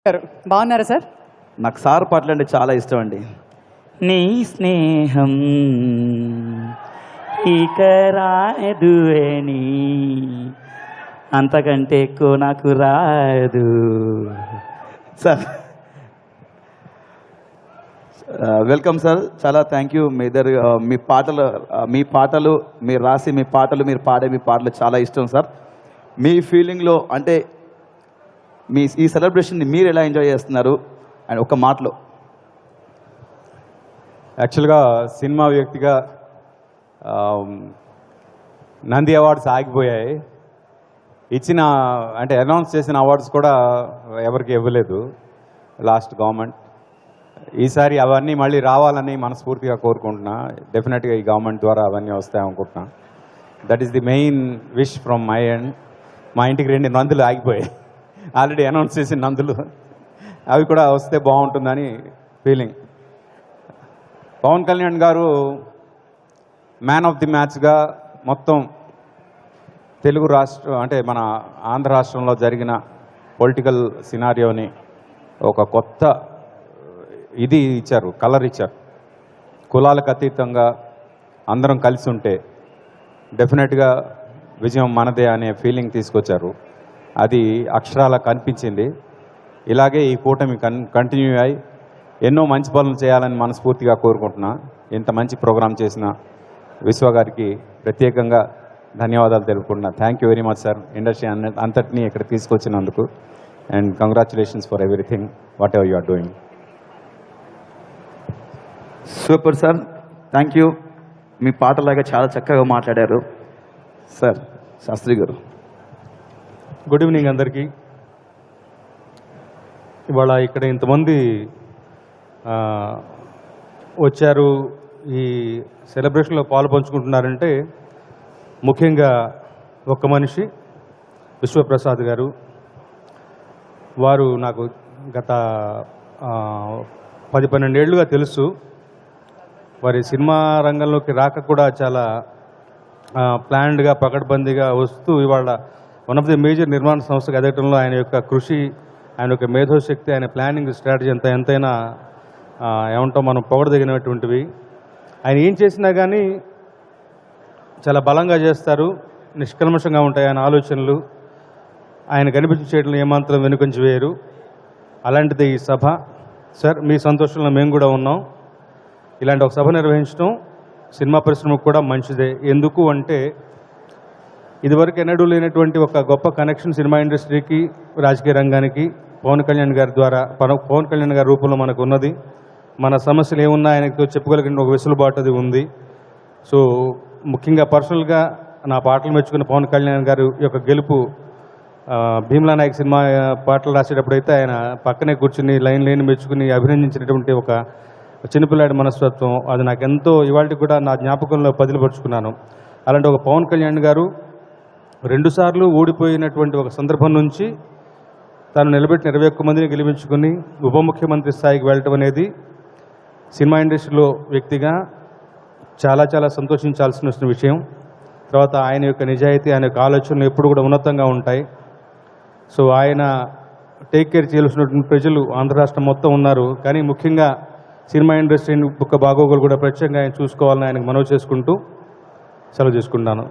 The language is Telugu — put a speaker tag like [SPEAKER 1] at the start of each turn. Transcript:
[SPEAKER 1] బాగున్నారా సార్?
[SPEAKER 2] నాకు సార్ పాటలు అంటే చాలా ఇష్టం అండి.
[SPEAKER 3] నీ స్నేహం ఇక రాదు అని అంతకంటే ఎక్కువ నాకు రాదు.
[SPEAKER 2] సార్ వెల్కమ్ సార్, చాలా థ్యాంక్ యూ. మీ ఇద్దరు మీ పాటలు మీరు రాసి మీ పాటలు చాలా ఇష్టం సార్. మీ ఫీలింగ్లో అంటే ఈ సెలబ్రేషన్ని మీరు ఎలా ఎంజాయ్ చేస్తున్నారు అండ్ ఒక మాటలో?
[SPEAKER 4] యాక్చువల్గా సినిమా వ్యక్తిగా నంది అవార్డ్స్ ఆగిపోయాయి. అంటే అనౌన్స్ చేసిన అవార్డ్స్ కూడా ఎవరికి ఇవ్వలేదు లాస్ట్ గవర్నమెంట్. ఈసారి అవన్నీ మళ్ళీ రావాలని మనస్ఫూర్తిగా కోరుకుంటున్నా. డెఫినెట్గా ఈ గవర్నమెంట్ ద్వారా అవన్నీ వస్తాయి అనుకుంటున్నా. That is the main wish from my end. మా ఇంటికి 2 నందులు ఆగిపోయాయి, ఆల్రెడీ అనౌన్స్ చేసిన నందులు, అవి కూడా వస్తే బాగుంటుందని ఫీలింగ్. పవన్ కళ్యాణ్ గారు మ్యాన్ ఆఫ్ ది మ్యాచ్గా మొత్తం తెలుగు రాష్ట్రం అంటే మన ఆంధ్ర రాష్ట్రంలో జరిగిన పొలిటికల్ సినారియోని ఒక కొత్త ఇది ఇచ్చారు, కలర్ ఇచ్చారు. కులాలకు అతీతంగా అందరం కలిసి ఉంటే డెఫినెట్గా విజయం మనదే అనే ఫీలింగ్ తీసుకొచ్చారు. అది అక్షరాల కనిపించింది. ఇలాగే ఈ కూటమి కంటిన్యూ అయ్యి ఎన్నో మంచి పనులు చేయాలని మనస్ఫూర్తిగా కోరుకుంటున్నా. ఇంత మంచి ప్రోగ్రాం చేసిన విశ్వ గారికి ప్రత్యేకంగా ధన్యవాదాలు తెలుపుకుంటున్నా. Thank you very much sir, industry అంతటినీ ఇక్కడ తీసుకొచ్చినందుకు. And congratulations for everything whatever you are doing.
[SPEAKER 2] Super sir, thank you. మీ పాటలాగా చాలా చక్కగా మాట్లాడారు సార్. శాస్త్రి గారు,
[SPEAKER 5] గుడ్ ఈవినింగ్ అందరికీ. ఇవాళ ఇక్కడ ఇంతమంది వచ్చారు, ఈ సెలబ్రేషన్లో పాలు పంచుకుంటున్నారంటే ముఖ్యంగా ఒక్క మనిషి విశ్వప్రసాద్ గారు. వారు నాకు గత 10-12 ఏళ్ళుగా తెలుసు. వారి సినిమా రంగంలోకి రాక కూడా చాలా ప్లాన్డ్గా పకడ్బందీగా వస్తూ ఇవాళ వన్ ఆఫ్ ది మేజర్ నిర్మాణ సంస్థకు ఎదగటంలో ఆయన యొక్క కృషి, ఆయన యొక్క మేధోశక్తి, ఆయన ప్లానింగ్ స్ట్రాటజీ ఎంతైనా ఏమంటాం మనం పొగడదగినటువంటివి. ఆయన ఏం చేసినా కానీ చాలా బలంగా చేస్తారు, నిష్కల్మషంగా ఉంటాయి ఆయన ఆలోచనలు. ఆయన కనిపించి చేయడంలో ఏమాత్రం వెనుకంచి వేయరు. అలాంటిది ఈ సభ. సార్, మీ సంతోషంలో మేము కూడా ఉన్నాం. ఇలాంటి ఒక సభ నిర్వహించడం సినిమా పరిశ్రమకు కూడా మంచిదే. ఎందుకు అంటే ఇదివరకు ఎన్నడూ లేనటువంటి ఒక గొప్ప కనెక్షన్ సినిమా ఇండస్ట్రీకి, రాజకీయ రంగానికి పవన్ కళ్యాణ్ గారి ద్వారా, పవన్ కళ్యాణ్ గారి రూపంలో మనకు ఉన్నది. మన సమస్యలు ఏమున్నా ఆయనకు చెప్పుకోగలిగిన ఒక వెసులుబాటు అది ఉంది. సో ముఖ్యంగా పర్సనల్గా నా పాటలు మెచ్చుకున్న పవన్ కళ్యాణ్ గారు యొక్క గెలుపు, భీమ్లా నాయక్ సినిమా పాటలు రాసేటప్పుడు అయితే ఆయన పక్కనే కూర్చుని లైన్ మెచ్చుకుని అభినందించినటువంటి ఒక చిన్నపిల్లాడి మనస్తత్వం, అది నాకెంతో ఇవాళకి కూడా నా జ్ఞాపకంలో పదిలపరుచుకున్నాను. అలాంటి ఒక పవన్ కళ్యాణ్ గారు 2 సార్లు ఓడిపోయినటువంటి ఒక సందర్భం నుంచి తాను నిలబెట్టిన 21 మందిని గెలిపించుకుని ఉప ముఖ్యమంత్రి స్థాయికి వెళ్ళటం అనేది సినిమా ఇండస్ట్రీలో వ్యక్తిగా చాలా చాలా సంతోషించాల్సిన విషయం. తర్వాత ఆయన యొక్క నిజాయితీ, ఆయన యొక్క ఆలోచనలు ఎప్పుడు కూడా ఉన్నతంగా ఉంటాయి. సో ఆయన టేక్ కేర్ చేయాల్సినటువంటి ప్రజలు ఆంధ్ర రాష్ట్రం మొత్తం ఉన్నారు. కానీ ముఖ్యంగా సినిమా ఇండస్ట్రీ ఒక బాగోగులు కూడా ప్రత్యేకంగా ఆయన చూసుకోవాలని ఆయనకు మనవి చేసుకుంటూ సెలవు చేసుకుంటాను.